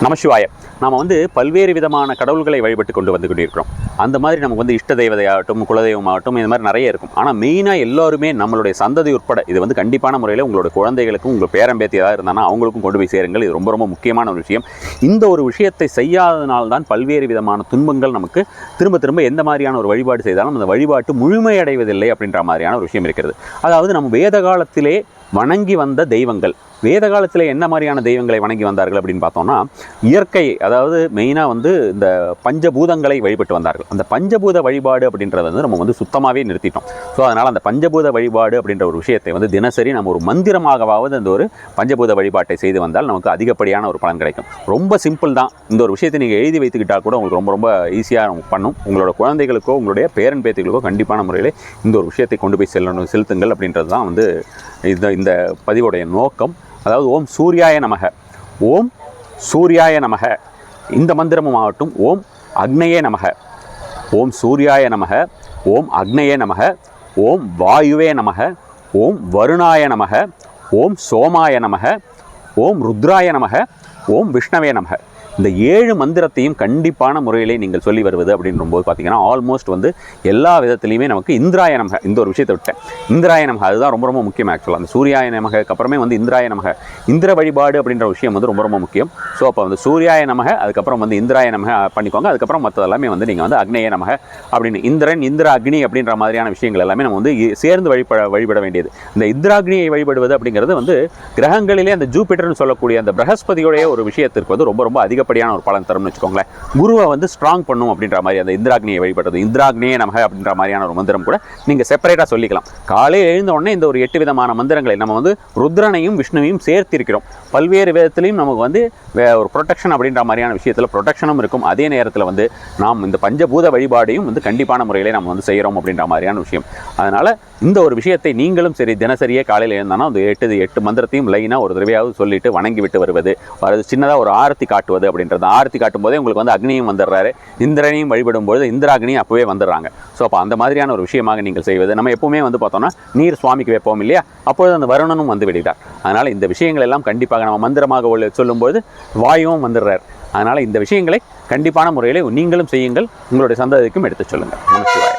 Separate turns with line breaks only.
நமசிவாய. நாம் பல்வேறு விதமான கடவுள்களை வழிபட்டு கொண்டு வந்து கொண்டிருக்கிறோம். அந்த மாதிரி நமக்கு இஷ்ட தெய்வதையாகட்டும், குலதெய்வமாகட்டும், இது மாதிரி நிறைய இருக்கும். ஆனால் மெயினாக எல்லாருமே நம்மளுடைய சந்ததி உட்பட இது கண்டிப்பான முறையில் உங்களோட குழந்தைகளுக்கும் உங்கள் பேரம்பேத்தி ஏதாவது இருந்தாங்கன்னா அவங்களுக்கும் கொண்டு போய் சேருங்கள். இது ரொம்ப ரொம்ப முக்கியமான ஒரு விஷயம். இந்த ஒரு விஷயத்தை செய்யாதனால்தான் பல்வேறு விதமான துன்பங்கள் நமக்கு திரும்ப திரும்ப எந்த மாதிரியான ஒரு வழிபாடு செய்தாலும் அந்த வழிபாட்டு முழுமையடைவதில்லை அப்படின்ற மாதிரியான ஒரு விஷயம் இருக்கிறது. அதாவது நம்ம வேத காலத்திலே வணங்கி வந்த தெய்வங்கள், வேத காலத்தில் என்ன மாதிரியான தெய்வங்களை வணங்கி வந்தார்கள் அப்படின்னு பார்த்தோம்னா, இயற்கை, அதாவது மெயினாக இந்த பஞ்சபூதங்களை வழிபட்டு வந்தார்கள். அந்த பஞ்சபூத வழிபாடு அப்படின்றத நம்ம சுத்தமாகவே நிறுத்திட்டோம். ஸோ அதனால் அந்த பஞ்சபூத வழிபாடு அப்படின்ற ஒரு விஷயத்தை தினசரி நம்ம ஒரு மந்திரமாகவாவது அந்த ஒரு பஞ்சபூத வழிபாட்டை செய்து வந்தால் நமக்கு அதிகப்படியான ஒரு பலன் கிடைக்கும். ரொம்ப சிம்பிள் தான். இந்த ஒரு விஷயத்தை நீங்கள் எழுதி வைத்துக்கிட்டால் கூட உங்களுக்கு ரொம்ப ரொம்ப ஈஸியாக பண்ணும். உங்களோட குழந்தைகளுக்கோ உங்களுடைய பேரன் பேத்திகளுக்கோ கண்டிப்பான முறையில் இந்த ஒரு விஷயத்தை கொண்டு போய் செலுத்துங்கள் அப்படின்றது தான் இந்த பதிவுடைய நோக்கம். அதாவது ஓம் சூர்யாய நமக, ஓம் சூர்யாய நமக, இந்த மந்திரமும் ஆகட்டும். ஓம் அக்னயே நமக, ஓம் சூர்யாய நமக, ஓம் அக்னயே நமக, ஓம் வாயுவே நமக, ஓம் வருணாய நமக, ஓம் சோமாய நமக, ஓம் ருத்ராய நமக, ஓம் விஷ்ணவே நமக. இந்த 7 மந்திரத்தையும் கண்டிப்பான முறையிலே நீங்கள் சொல்லி வருவது அப்படின்னும்போது பார்த்தீங்கன்னா ஆல்மோஸ்ட் எல்லா விதத்துலையுமே நமக்கு இந்திராய நமக, இந்த ஒரு விஷயத்தை விட்டேன். இந்திராய நமக அதுதான் ரொம்ப ரொம்ப முக்கியம். ஆக்சுவலாக அந்த சூர்யாய நமக்கு அப்புறமே இந்திராய நமக, இந்திர வழிபாடு அப்படின்ற விஷயம் ரொம்ப ரொம்ப முக்கியம். ஸோ அப்போ சூர்யாய நமக, அதுக்கப்புறம் இந்திராய நமக பண்ணிக்கோங்க. அதுக்கப்புறம் மற்றதெல்லாமே நீங்கள் அக்னேய நமக அப்படின்னு இந்திரன், இந்திர அக்னி அப்படின்ற மாதிரியான விஷயங்கள் எல்லாமே நம்ம சேர்ந்து வழிபட வேண்டியது. இந்த இந்திராக்னியை வழிபடுவது அப்படிங்கிறது கிரகங்களிலே அந்த ஜூபிட்டர்னு சொல்லக்கூடிய அந்த பிரகஸ்பதியோடைய ஒரு விஷயத்திற்கு ரொம்ப ரொம்ப அதிகப்படியான ஒரு பலன் தரும்னு வச்சுக்கோங்களேன். குருவை ஸ்ட்ராங் பண்ணும் அப்படின்ற மாதிரி அந்த இந்திராக்னியை வழிபடுறது, இந்திராக்னியே நமக அப்படின்ற மாதிரியான ஒரு மந்திரம் கூட நீங்கள் செப்பரேட்டாக சொல்லிக்கலாம். காலையில் எழுந்த உடனே இந்த ஒரு 8 விதமான மந்திரங்களை நம்ம ருத்ரனையும் விஷ்ணுவையும் சேர்த்திருக்கிறோம். பல்வேறு விதத்திலையும் நமக்கு ஒரு ப்ரொடெக்ஷன் அப்படின்ற மாதிரியான விஷயத்தில் ப்ரொடெக்ஷனும் இருக்கும். அதே நேரத்தில் நாம் இந்த பஞ்சபூத வழிபாடையும் கண்டிப்பான முறையிலே நம்ம செய்கிறோம் அப்படின்ற மாதிரியான விஷயம். அதனால் இந்த ஒரு விஷயத்தை நீங்களும் சரி தினசரியே காலையில் எழுந்தானா அந்த 8 மந்திரத்தையும் லைனாக ஒரு தடவையாவது சொல்லிட்டு வணங்கி விட்டு வருவது, அது சின்னதாக ஒரு ஆரத்தி காட்டுவது அப்படின்றது. ஆரத்தி காட்டும் போதே உங்களுக்கு அக்னியும் வந்துடுறாரு, இந்திரனையும் வழிபடும்போது இந்திராக்னியும் அப்போவே வந்துடுறாங்க. ஸோ அப்போ அந்த மாதிரியான ஒரு விஷயமாக நீங்கள் செய்வது. நம்ம எப்பவுமே பார்த்தோம்னா நீர் சுவாமிக்கு வைப்போம் இல்லையா, அப்பொழுது அந்த வருணனும் விடுகிறார். அதனால் இந்த விஷயங்கள் எல்லாம் கண்டிப்பாக நம்ம மந்திரமாக சொல்லும்போது வாயுவும் வந்துடுறார். அதனால் இந்த விஷயங்களை கண்டிப்பான முறையில் நீங்களும் செய்யுங்கள், உங்களுடைய சந்ததிக்கும் எடுத்து சொல்லுங்கள். நமஸ்காரம்.